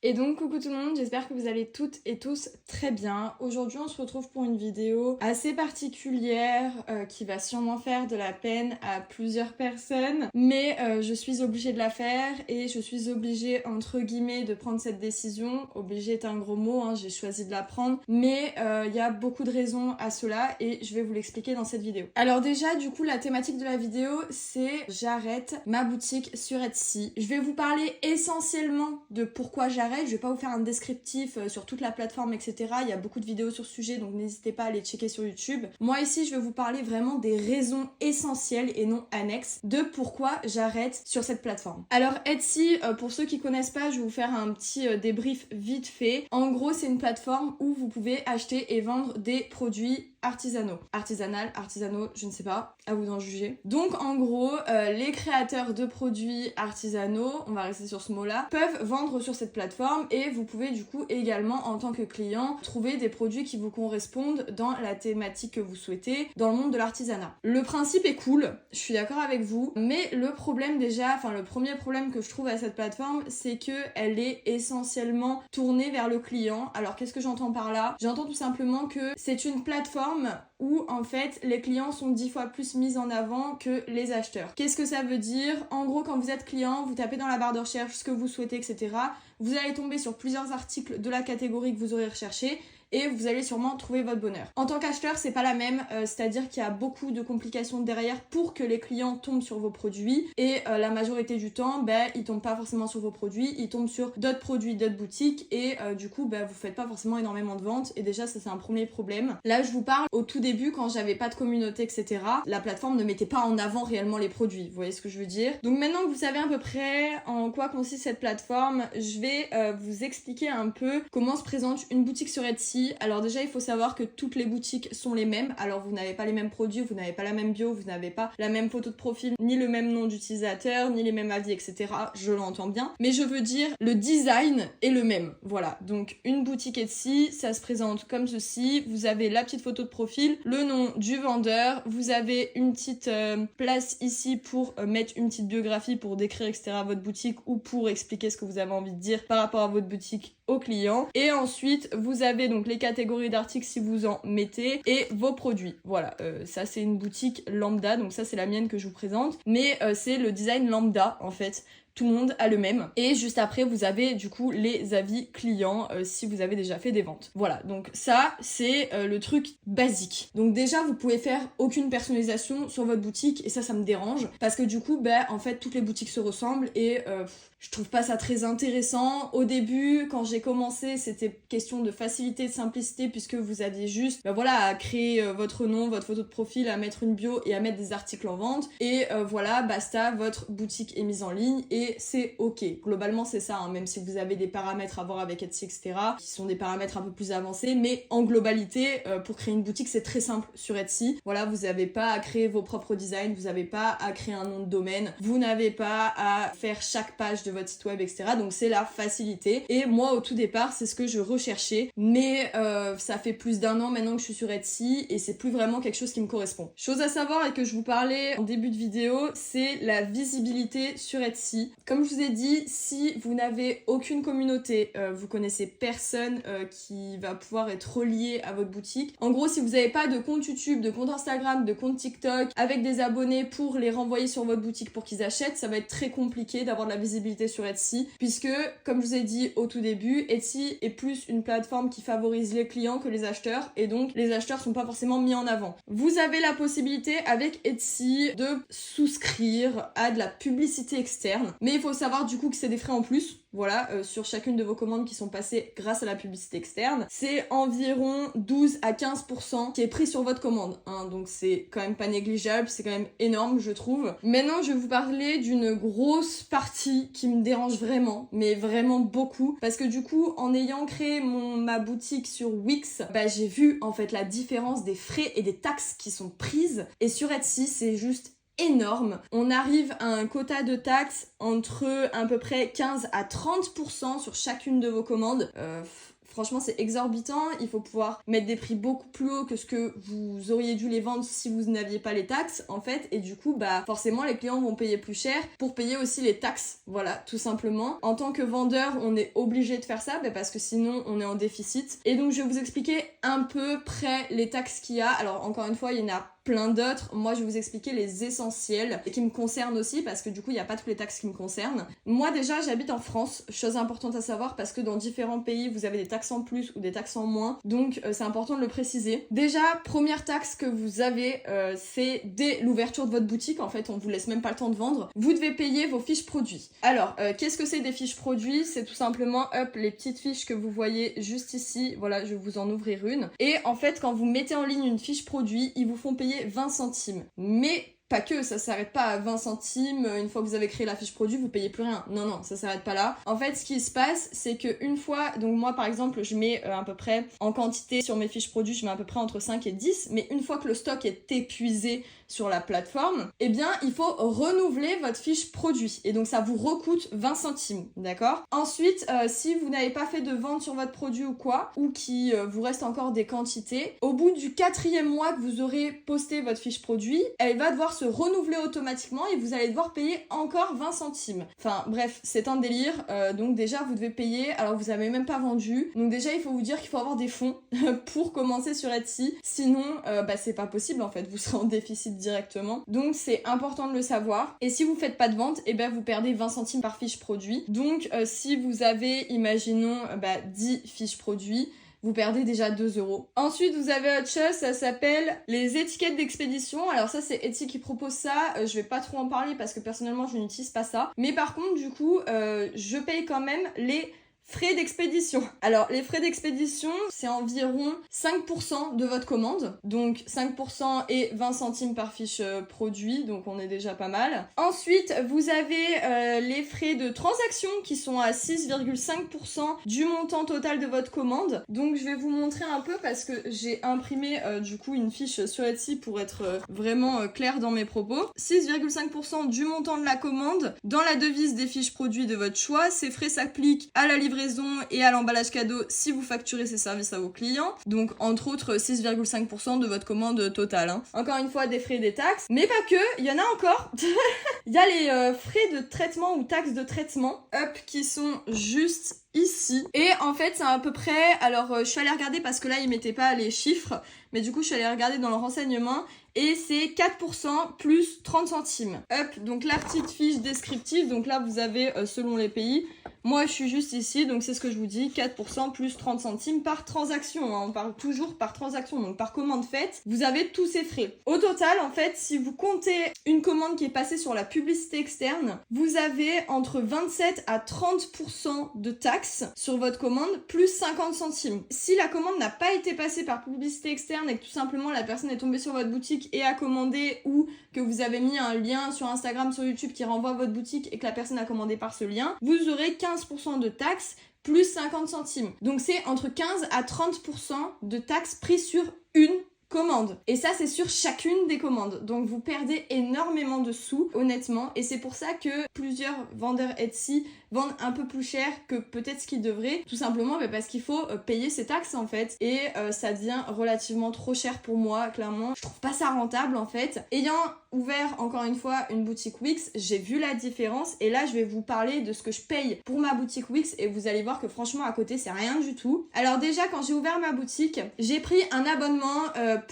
Et donc coucou tout le monde, j'espère que vous allez toutes et tous très bien. Aujourd'hui on se retrouve pour une vidéo assez particulière qui va sûrement faire de la peine à plusieurs personnes, mais je suis obligée de la faire et je suis obligée entre guillemets de prendre cette décision. Obligée est un gros mot, hein, j'ai choisi de la prendre, mais il y a beaucoup de raisons à cela et je vais vous l'expliquer dans cette vidéo. Alors déjà du coup la thématique de la vidéo c'est j'arrête ma boutique sur Etsy. Je vais vous parler essentiellement de pourquoi j'arrête. Je vais pas vous faire un descriptif sur toute la plateforme, etc. Il y a beaucoup de vidéos sur ce sujet, donc n'hésitez pas à les checker sur YouTube. Moi ici, je vais vous parler vraiment des raisons essentielles et non annexes de pourquoi j'arrête sur cette plateforme. Alors Etsy, pour ceux qui connaissent pas, je vais vous faire un petit débrief vite fait. En gros, c'est une plateforme où vous pouvez acheter et vendre des produits artisanaux. Artisanaux, je ne sais pas, à vous d'en juger. Donc en gros, les créateurs de produits artisanaux, on va rester sur ce mot-là, peuvent vendre sur cette plateforme et vous pouvez du coup également en tant que client trouver des produits qui vous correspondent dans la thématique que vous souhaitez dans le monde de l'artisanat. Le principe est cool, je suis d'accord avec vous, mais le problème déjà, enfin le premier problème que je trouve à cette plateforme, c'est que elle est essentiellement tournée vers le client. Alors qu'est-ce que j'entends par là? J'entends tout simplement que c'est une plateforme où en fait les clients sont 10 fois plus mis en avant que les acheteurs. Qu'est-ce que ça veut dire? En gros, quand vous êtes client, vous tapez dans la barre de recherche ce que vous souhaitez, etc. Vous allez tomber sur plusieurs articles de la catégorie que vous aurez recherché et vous allez sûrement trouver votre bonheur. En tant qu'acheteur, c'est pas la même, c'est-à-dire qu'il y a beaucoup de complications derrière pour que les clients tombent sur vos produits et la majorité du temps, ils tombent pas forcément sur vos produits, ils tombent sur d'autres produits, d'autres boutiques et du coup, vous faites pas forcément énormément de ventes et déjà ça c'est un premier problème. Là, je vous parle au tout début quand j'avais pas de communauté, etc. La plateforme ne mettait pas en avant réellement les produits, vous voyez ce que je veux dire? Donc maintenant que vous savez à peu près en quoi consiste cette plateforme, je vais vous expliquer un peu comment se présente une boutique sur Etsy. Alors déjà il faut savoir que toutes les boutiques sont les mêmes, alors vous n'avez pas les mêmes produits, vous n'avez pas la même bio, vous n'avez pas la même photo de profil, ni le même nom d'utilisateur, ni les mêmes avis, etc. Je l'entends bien, mais je veux dire le design est le même, voilà. Donc une boutique Etsy, ça se présente comme ceci, vous avez la petite photo de profil, le nom du vendeur, vous avez une petite place ici pour mettre une petite biographie pour décrire, etc. votre boutique ou pour expliquer ce que vous avez envie de dire par rapport à votre boutique aux clients. Et ensuite, vous avez donc les catégories d'articles si vous en mettez et vos produits. Voilà, ça c'est une boutique lambda, donc ça c'est la mienne que je vous présente. Mais c'est le design lambda en fait. Tout le monde a le même. Et juste après, vous avez du coup les avis clients si vous avez déjà fait des ventes. Voilà, donc ça, c'est le truc basique. Donc déjà, vous pouvez faire aucune personnalisation sur votre boutique et ça me dérange. Parce que du coup, en fait, toutes les boutiques se ressemblent et je trouve pas ça très intéressant. Au début, quand j'ai commencé, c'était question de facilité, de simplicité, puisque vous aviez juste à créer votre nom, votre photo de profil, à mettre une bio et à mettre des articles en vente. Et voilà, basta, votre boutique est mise en ligne et c'est ok. Globalement, c'est ça, hein, même si vous avez des paramètres à voir avec Etsy, etc., qui sont des paramètres un peu plus avancés, mais en globalité, pour créer une boutique, c'est très simple sur Etsy. Voilà, vous n'avez pas à créer vos propres designs, vous n'avez pas à créer un nom de domaine, vous n'avez pas à faire chaque page de votre site web, etc. Donc c'est la facilité. Et moi, au tout départ, c'est ce que je recherchais, mais ça fait plus d'un an maintenant que je suis sur Etsy et c'est plus vraiment quelque chose qui me correspond. Chose à savoir et que je vous parlais en début de vidéo, c'est la visibilité sur Etsy. Comme je vous ai dit, si vous n'avez aucune communauté, vous connaissez personne qui va pouvoir être relié à votre boutique. En gros, si vous n'avez pas de compte YouTube, de compte Instagram, de compte TikTok, avec des abonnés pour les renvoyer sur votre boutique pour qu'ils achètent, ça va être très compliqué d'avoir de la visibilité sur Etsy, puisque, comme je vous ai dit au tout début, Etsy est plus une plateforme qui favorise les clients que les acheteurs, et donc les acheteurs sont pas forcément mis en avant. Vous avez la possibilité avec Etsy de souscrire à de la publicité externe, mais il faut savoir du coup que c'est des frais en plus, voilà, sur chacune de vos commandes qui sont passées grâce à la publicité externe. C'est environ 12 à 15% qui est pris sur votre commande, hein, donc c'est quand même pas négligeable, c'est quand même énorme je trouve. Maintenant je vais vous parler d'une grosse partie qui me dérange vraiment, mais vraiment beaucoup, parce que du coup en ayant créé ma boutique sur Wix, j'ai vu en fait la différence des frais et des taxes qui sont prises, et sur Etsy c'est juste énorme. On arrive à un quota de taxes entre à peu près 15 à 30% sur chacune de vos commandes. franchement c'est exorbitant, il faut pouvoir mettre des prix beaucoup plus hauts que ce que vous auriez dû les vendre si vous n'aviez pas les taxes en fait, et du coup bah forcément les clients vont payer plus cher pour payer aussi les taxes, voilà, tout simplement. En tant que vendeur, on est obligé de faire ça parce que sinon on est en déficit. Et donc je vais vous expliquer un peu près les taxes qu'il y a. Alors encore une fois, il y en a plein d'autres. Moi, je vais vous expliquer les essentiels et qui me concernent aussi parce que du coup, il n'y a pas toutes les taxes qui me concernent. Moi, déjà, j'habite en France. Chose importante à savoir parce que dans différents pays, vous avez des taxes en plus ou des taxes en moins. Donc, c'est important de le préciser. Déjà, première taxe que vous avez, c'est dès l'ouverture de votre boutique. En fait, on vous laisse même pas le temps de vendre. Vous devez payer vos fiches produits. Alors, qu'est-ce que c'est des fiches produits? C'est tout simplement, les petites fiches que vous voyez juste ici. Voilà, je vais vous en ouvrir une. Et en fait, quand vous mettez en ligne une fiche produit, ils vous font payer 20 centimes. Mais pas que, ça s'arrête pas à 20 centimes, une fois que vous avez créé la fiche produit, vous payez plus rien. Non, non, ça s'arrête pas là. En fait, ce qui se passe, c'est que une fois, donc moi par exemple, je mets à peu près, en quantité sur mes fiches produits, je mets à peu près entre 5 et 10, mais une fois que le stock est épuisé sur la plateforme, eh bien, il faut renouveler votre fiche produit. Et donc, ça vous recoûte 20 centimes, d'accord? Ensuite, si vous n'avez pas fait de vente sur votre produit ou quoi, ou qu'il vous reste encore des quantités, au bout du 4e mois que vous aurez posté votre fiche produit, elle va devoir se renouveler automatiquement et vous allez devoir payer encore 20 centimes. Enfin, bref, c'est un délire. Donc déjà, vous devez payer alors que vous n'avez même pas vendu. Donc déjà, il faut vous dire qu'il faut avoir des fonds pour commencer sur Etsy. Sinon, c'est pas possible en fait. Vous serez en déficit directement. Donc c'est important de le savoir. Et si vous faites pas de vente, eh ben vous perdez 20 centimes par fiche produit. Donc si vous avez, imaginons, 10 fiches produits, vous perdez déjà 2 €. Ensuite, vous avez autre chose, ça s'appelle les étiquettes d'expédition. Alors ça, c'est Etsy qui propose ça. Je vais pas trop en parler parce que personnellement, je n'utilise pas ça. Mais par contre, du coup, je paye quand même les frais d'expédition. Alors, les frais d'expédition, c'est environ 5% de votre commande. Donc, 5% et 20 centimes par fiche produit. Donc, on est déjà pas mal. Ensuite, vous avez les frais de transaction qui sont à 6,5% du montant total de votre commande. Donc, je vais vous montrer un peu parce que j'ai imprimé du coup une fiche sur Etsy pour être vraiment claire dans mes propos. 6,5% du montant de la commande dans la devise des fiches produits de votre choix. Ces frais s'appliquent à la livraison et à l'emballage cadeau si vous facturez ces services à vos clients. Donc entre autres 6,5% de votre commande totale. Encore une fois, des frais et des taxes. Mais pas que, il y en a encore. Il y a les frais de traitement ou taxes de traitement qui sont juste ici. Et en fait, c'est à peu près... Alors, je suis allée regarder parce que là, ils mettaient pas les chiffres. Mais du coup, je suis allée regarder dans le renseignement. Et c'est 4% plus 30 centimes. Donc la petite fiche descriptive. Donc là, vous avez selon les pays. Moi, je suis juste ici, donc c'est ce que je vous dis, 4% plus 30 centimes par transaction. On parle toujours par transaction, donc par commande faite. Vous avez tous ces frais. Au total, en fait, si vous comptez une commande qui est passée sur la publicité externe, vous avez entre 27 à 30% de taxes sur votre commande, plus 50 centimes. Si la commande n'a pas été passée par publicité externe et que tout simplement la personne est tombée sur votre boutique et a commandé, ou que vous avez mis un lien sur Instagram, sur YouTube qui renvoie à votre boutique et que la personne a commandé par ce lien, vous aurez 15% de taxes plus 50 centimes. Donc c'est entre 15 à 30% de taxes prises sur une commande. Et ça, c'est sur chacune des commandes. Donc vous perdez énormément de sous, honnêtement. Et c'est pour ça que plusieurs vendeurs Etsy vendent un peu plus cher que peut-être ce qu'ils devraient. Tout simplement parce qu'il faut payer ces taxes en fait. Et ça devient relativement trop cher pour moi, clairement. Je trouve pas ça rentable en fait. Ayant ouvert encore une fois une boutique Wix, j'ai vu la différence. Et là, je vais vous parler de ce que je paye pour ma boutique Wix. Et vous allez voir que franchement, à côté, c'est rien du tout. Alors déjà, quand j'ai ouvert ma boutique, j'ai pris un abonnement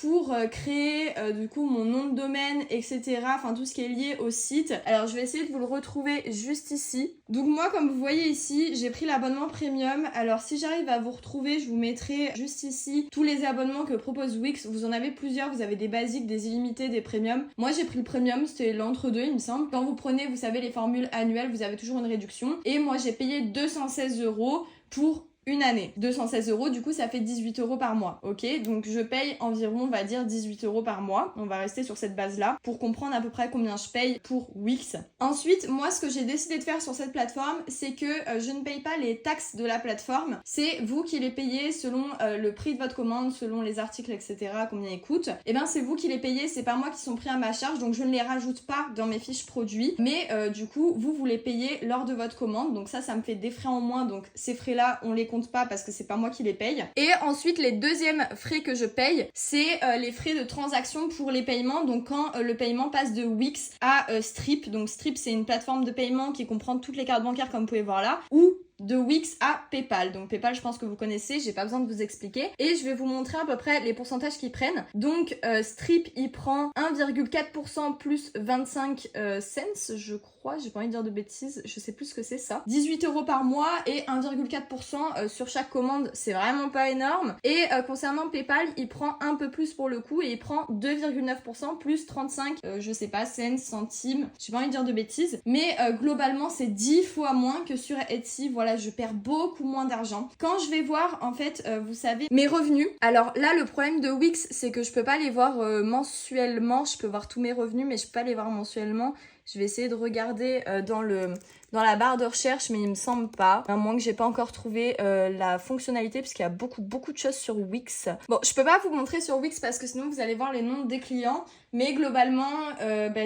pour créer du coup mon nom de domaine, etc. Enfin tout ce qui est lié au site. Alors je vais essayer de vous le retrouver juste ici. Donc moi, comme vous voyez ici, j'ai pris l'abonnement premium. Alors si j'arrive à vous retrouver, je vous mettrai juste ici tous les abonnements que propose Wix. Vous en avez plusieurs, vous avez des basiques, des illimités, des premiums. Moi j'ai pris le premium, c'était l'entre-deux il me semble. Quand vous prenez, vous savez, les formules annuelles, vous avez toujours une réduction. Et moi j'ai payé 216 € pour une année. 216 €, du coup ça fait 18 € par mois, ok? Donc je paye environ, on va dire 18 € par mois. On va rester sur cette base-là pour comprendre à peu près combien je paye pour Wix. Ensuite, moi ce que j'ai décidé de faire sur cette plateforme, c'est que je ne paye pas les taxes de la plateforme. C'est vous qui les payez selon le prix de votre commande, selon les articles, etc., combien ils coûtent. Et ben c'est vous qui les payez, c'est pas moi qui sont pris à ma charge, donc je ne les rajoute pas dans mes fiches produits. Mais du coup, vous les payez lors de votre commande. Donc ça me fait des frais en moins, donc ces frais-là, on les compte compte pas parce que c'est pas moi qui les paye. Et ensuite les deuxièmes frais que je paye, c'est les frais de transaction pour les paiements. Donc quand le paiement passe de Wix à Stripe, donc Stripe c'est une plateforme de paiement qui comprend toutes les cartes bancaires comme vous pouvez voir là, ou de Wix à PayPal. Donc PayPal, je pense que vous connaissez, j'ai pas besoin de vous expliquer. Et je vais vous montrer à peu près les pourcentages qu'ils prennent. Donc Stripe, il prend 1,4% plus 25 cents, je crois, j'ai pas envie de dire de bêtises, je sais plus ce que c'est ça. 18 € par mois et 1,4% sur chaque commande, c'est vraiment pas énorme. Et concernant PayPal, il prend un peu plus pour le coup et il prend 2,9% plus 35, je sais pas, cents, centimes, j'ai pas envie de dire de bêtises. Mais globalement, c'est 10 fois moins que sur Etsy. Voilà, je perds beaucoup moins d'argent. Quand je vais voir, en fait, vous savez, mes revenus. Alors là, le problème de Wix, c'est que je peux pas les voir mensuellement. Je peux voir tous mes revenus, mais je peux pas les voir mensuellement. Je vais essayer de regarder dans la barre de recherche, mais il me semble pas. À moins que j'ai pas encore trouvé la fonctionnalité, puisqu'il y a beaucoup de choses sur Wix. Bon, je peux pas vous montrer sur Wix parce que sinon vous allez voir les noms des clients. Mais globalement,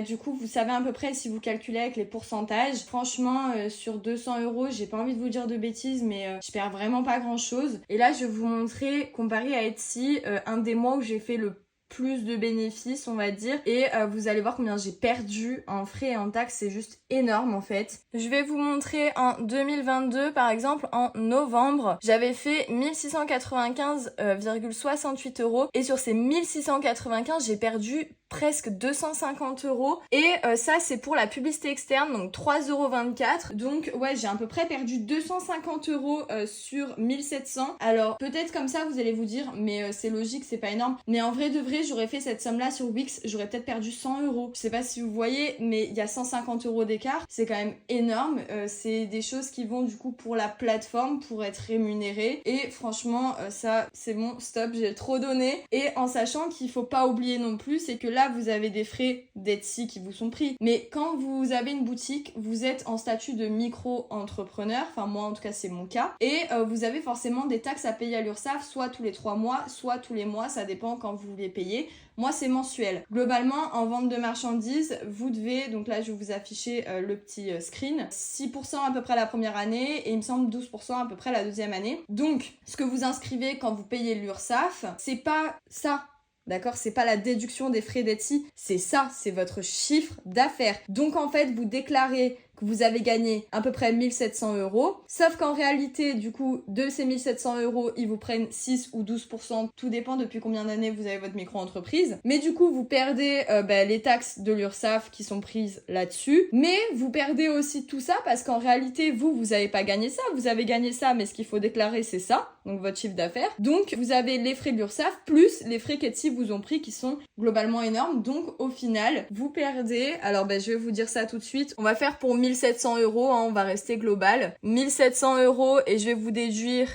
du coup, vous savez à peu près si vous calculez avec les pourcentages. Franchement, sur 200 €, j'ai pas envie de vous dire de bêtises, mais je perds vraiment pas grand chose. Et là, je vais vous montrer, comparé à Etsy, un des mois où j'ai fait le plus de bénéfices, on va dire, et vous allez voir combien j'ai perdu en frais et en taxes, c'est juste énorme en fait. Je vais vous montrer en 2022 par exemple, en novembre, j'avais fait 1695,68 € et sur ces 1695, j'ai perdu presque 250 € et ça c'est pour la publicité externe, donc 3,24 €. Donc ouais, j'ai à peu près perdu 250 € sur 1700. Alors peut-être comme ça vous allez vous dire mais c'est logique, c'est pas énorme, mais en vrai de vrai j'aurais fait cette somme là sur Wix, j'aurais peut-être perdu 100 €. Je sais pas si vous voyez, mais il y a 150 € d'écart, c'est quand même énorme. C'est des choses qui vont du coup pour la plateforme, pour être rémunérées, et franchement ça c'est bon, stop, j'ai trop donné. Et en sachant qu'il faut pas oublier non plus, c'est que là vous avez des frais d'Etsy qui vous sont pris, mais quand vous avez une boutique, vous êtes en statut de micro-entrepreneur, enfin moi en tout cas c'est mon cas, et vous avez forcément des taxes à payer à l'URSSAF, soit tous les 3 mois, soit tous les mois, ça dépend quand vous les payez. Moi c'est mensuel. Globalement en vente de marchandises, vous devez, donc là je vais vous afficher le petit screen, 6% à peu près la première année et il me semble 12% à peu près la deuxième année. Donc ce que vous inscrivez quand vous payez l'URSSAF, c'est pas ça. D'accord, c'est pas la déduction des frais d'Etsy, c'est ça, c'est votre chiffre d'affaires. Donc en fait, vous déclarez que vous avez gagné à peu près 1700 €, sauf qu'en réalité, du coup, de ces 1700 €, ils vous prennent 6 ou 12%, tout dépend depuis combien d'années vous avez votre micro-entreprise. Mais du coup, vous perdez les taxes de l'URSSAF qui sont prises là-dessus, mais vous perdez aussi tout ça parce qu'en réalité, vous avez pas gagné ça, vous avez gagné ça, mais ce qu'il faut déclarer, c'est ça, donc votre chiffre d'affaires. Donc, vous avez les frais de l'URSSAF plus les frais qu'Etsy vous ont pris qui sont globalement énormes. Donc, au final, vous perdez, alors je vais vous dire ça tout de suite, on va faire pour 1700 €, hein, on va rester global. 1700 € et je vais vous déduire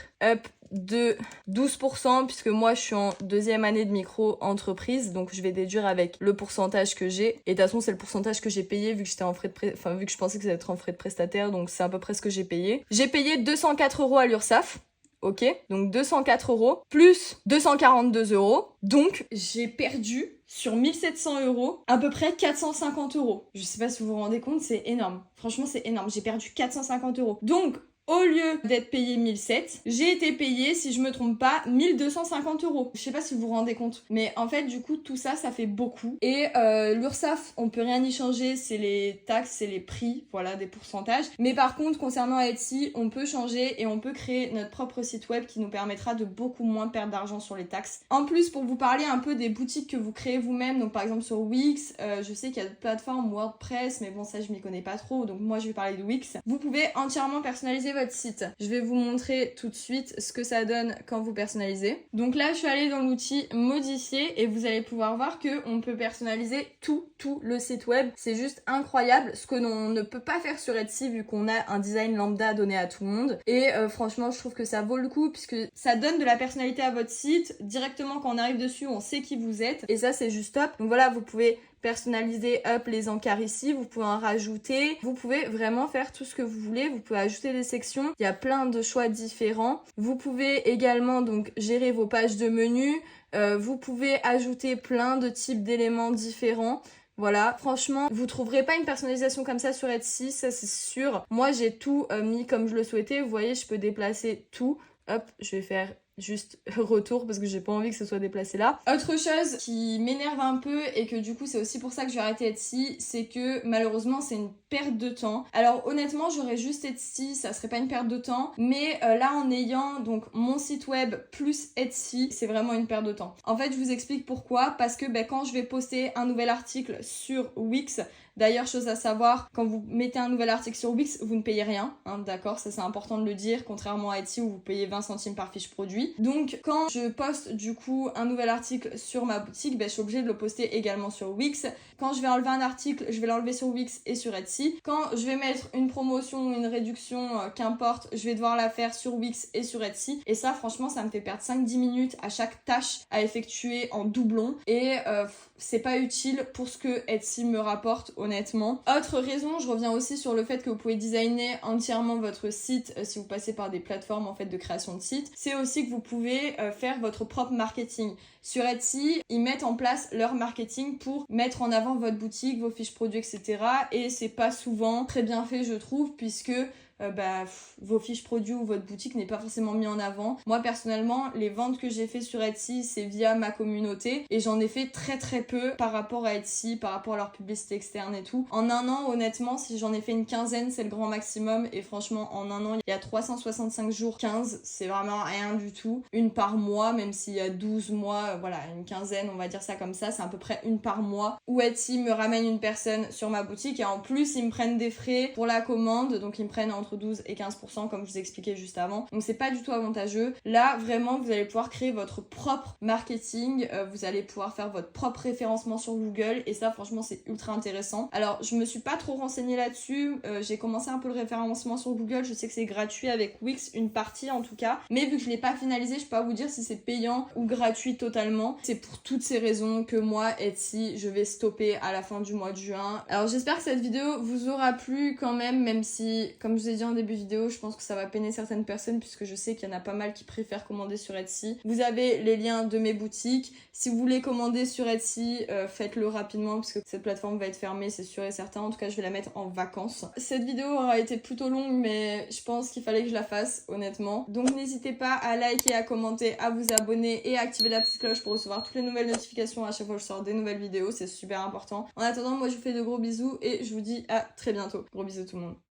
de 12% puisque moi je suis en deuxième année de micro-entreprise, donc je vais déduire avec le pourcentage que j'ai. Et de toute façon c'est le pourcentage que j'ai payé vu que j'étais en frais de vu que je pensais que ça allait être en frais de prestataire, donc c'est à peu près ce que j'ai payé. J'ai payé 204 € à l'URSSAF. Ok, donc 204 € plus 242 €. Donc, j'ai perdu sur 1700 € à peu près 450 €. Je sais pas si vous vous rendez compte, c'est énorme. Franchement, c'est énorme. J'ai perdu 450 €. Donc, au lieu d'être payé 1007, j'ai été payé, si je me trompe pas, 1250 €. Je sais pas si vous vous rendez compte. Mais en fait, du coup, tout ça, ça fait beaucoup. Et l'URSSAF, on peut rien y changer, c'est les taxes, c'est les prix, voilà, des pourcentages. Mais par contre, concernant Etsy, on peut changer et on peut créer notre propre site web qui nous permettra de beaucoup moins perdre d'argent sur les taxes. En plus, pour vous parler un peu des boutiques que vous créez vous-même, donc par exemple sur Wix, je sais qu'il y a de plateformes WordPress, mais bon, ça, je m'y connais pas trop, donc moi, je vais parler de Wix. Vous pouvez entièrement personnaliser votre site. Je vais vous montrer tout de suite ce que ça donne quand vous personnalisez. Donc là, je suis allée dans l'outil modifier et vous allez pouvoir voir que on peut personnaliser tout le site web. C'est juste incroyable, ce que l'on ne peut pas faire sur Etsy vu qu'on a un design lambda donné à tout le monde. Et franchement, je trouve que ça vaut le coup puisque ça donne de la personnalité à votre site. Directement, quand on arrive dessus, on sait qui vous êtes. Et ça, c'est juste top. Donc voilà, vous pouvez personnaliser les encarts ici, vous pouvez en rajouter, vous pouvez vraiment faire tout ce que vous voulez, vous pouvez ajouter des sections, il y a plein de choix différents. Vous pouvez également donc gérer vos pages de menu, vous pouvez ajouter plein de types d'éléments différents. Voilà, franchement, vous trouverez pas une personnalisation comme ça sur Etsy, ça c'est sûr. Moi j'ai tout mis comme je le souhaitais, vous voyez, je peux déplacer tout. hop, je vais faire juste retour parce que j'ai pas envie que ce soit déplacé là. Autre chose qui m'énerve un peu et que du coup c'est aussi pour ça que je vais arrêter Etsy, c'est que malheureusement c'est une perte de temps. Alors honnêtement j'aurais juste Etsy, ça serait pas une perte de temps, mais là en ayant donc mon site web plus Etsy, c'est vraiment une perte de temps. En fait je vous explique pourquoi, parce que quand je vais poster un nouvel article sur Wix, d'ailleurs, chose à savoir, quand vous mettez un nouvel article sur Wix, vous ne payez rien, hein, d'accord, ça c'est important de le dire, contrairement à Etsy où vous payez 20 centimes par fiche produit. Donc quand je poste du coup un nouvel article sur ma boutique, je suis obligée de le poster également sur Wix. Quand je vais enlever un article, je vais l'enlever sur Wix et sur Etsy. Quand je vais mettre une promotion ou une réduction, qu'importe, je vais devoir la faire sur Wix et sur Etsy. Et ça, franchement, ça me fait perdre 5-10 minutes à chaque tâche à effectuer en doublon. Et c'est pas utile pour ce que Etsy me rapporte, honnêtement. Autre raison, je reviens aussi sur le fait que vous pouvez designer entièrement votre site si vous passez par des plateformes en fait de création de site. C'est aussi que vous pouvez faire votre propre marketing. Sur Etsy, ils mettent en place leur marketing pour mettre en avant votre boutique, vos fiches produits, etc. Et c'est pas souvent très bien fait, je trouve, puisque vos fiches produits ou votre boutique n'est pas forcément mis en avant. Moi personnellement, les ventes que j'ai fait sur Etsy, c'est via ma communauté et j'en ai fait très peu par rapport à Etsy, par rapport à leur publicité externe et tout. En un an, honnêtement, si j'en ai fait une quinzaine, c'est le grand maximum et franchement, en un an, il y a 365 jours, 15, c'est vraiment rien du tout. Une par mois, même s'il y a 12 mois, voilà, une quinzaine, on va dire ça comme ça, c'est à peu près une par mois où Etsy me ramène une personne sur ma boutique et en plus, ils me prennent des frais pour la commande, donc ils me prennent entre 12 et 15% comme je vous expliquais juste avant. Donc c'est pas du tout avantageux. Là, vraiment, vous allez pouvoir créer votre propre marketing, vous allez pouvoir faire votre propre référencement sur Google et ça, franchement, c'est ultra intéressant. Alors, je me suis pas trop renseignée là-dessus. J'ai commencé un peu le référencement sur Google. Je sais que c'est gratuit avec Wix, une partie en tout cas. Mais vu que je l'ai pas finalisé, je peux pas vous dire si c'est payant ou gratuit totalement. C'est pour toutes ces raisons que moi, Etsy, je vais stopper à la fin du mois de juin. Alors, j'espère que cette vidéo vous aura plu quand même si, comme je vous ai dit en début de vidéo, je pense que ça va peiner certaines personnes puisque je sais qu'il y en a pas mal qui préfèrent commander sur Etsy. Vous avez les liens de mes boutiques. Si vous voulez commander sur Etsy, faites-le rapidement puisque cette plateforme va être fermée, c'est sûr et certain. En tout cas, je vais la mettre en vacances. Cette vidéo aura été plutôt longue, mais je pense qu'il fallait que je la fasse, honnêtement. Donc n'hésitez pas à liker, à commenter, à vous abonner et à activer la petite cloche pour recevoir toutes les nouvelles notifications à chaque fois que je sors des nouvelles vidéos. C'est super important. En attendant, moi je vous fais de gros bisous et je vous dis à très bientôt. Gros bisous tout le monde.